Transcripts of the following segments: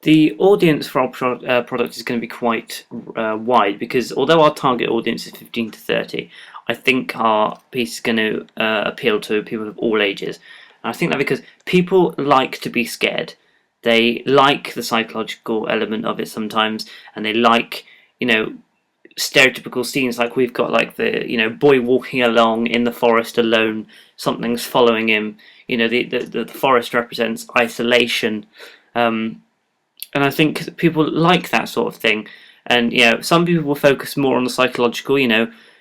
The audience for our product is going to be quite wide because although our target audience is 15 to 30, I think our piece is going to appeal to people of all ages. And I think that because people like to be scared, they like the psychological element of it sometimes, and they like, you know, stereotypical scenes like we've got like the boy walking along in the forest alone, something's following him. The forest represents isolation. Um, and I think people like that sort of thing. And some people will focus more on the psychological.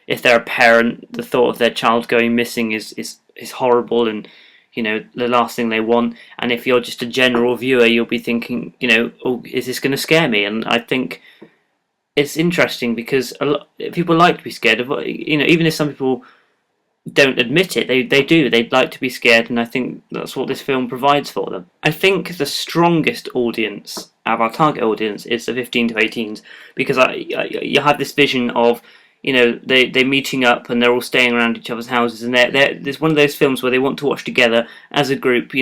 If they're a parent, the thought of their child going missing is horrible, and the last thing they want. And if you're just a general viewer, you'll be thinking, oh, is this going to scare me? And I think it's interesting because a lot people like to be scared of. Even if some people don't admit it, they do. They'd like to be scared, and I think that's what this film provides for them. I think the strongest audience of our target audience is the 15 to 18s because you have this vision of they're meeting up and they're all staying around each other's houses, and there's one of those films where they want to watch together as a group,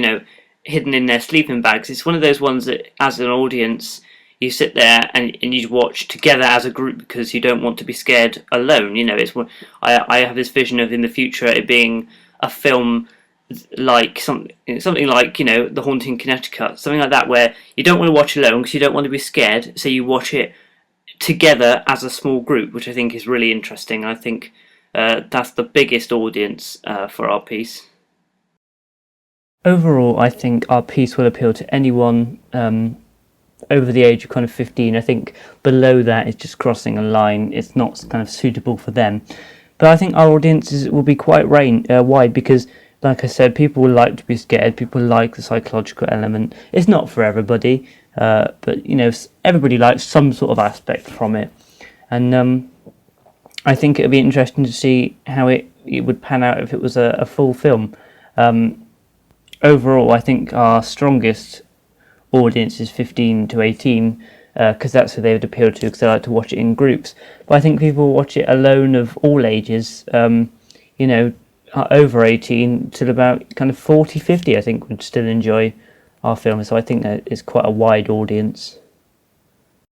hidden in their sleeping bags. It's one of those ones that, as an audience, you sit there and you watch together as a group because you don't want to be scared alone. I have this vision of in the future it being a film like something like The Haunting in Connecticut, something like that, where you don't want to watch alone because you don't want to be scared, so you watch it together as a small group, which I think is really interesting. I think that's the biggest audience for our piece. Overall, I think our piece will appeal to anyone over the age of kind of 15. I think below that is just crossing a line. It's not kind of suitable for them. But I think our audiences will be quite wide because, like I said, people will like to be scared. People like the psychological element. It's not for everybody, but everybody likes some sort of aspect from it. And I think it would be interesting to see how it would pan out if it was a full film. Overall, I think our strongest audience is 15 to 18 because that's who they would appeal to because they like to watch it in groups. But I think people watch it alone of all ages, over 18 till about kind of 40, 50, I think would still enjoy our film. So I think that it's quite a wide audience.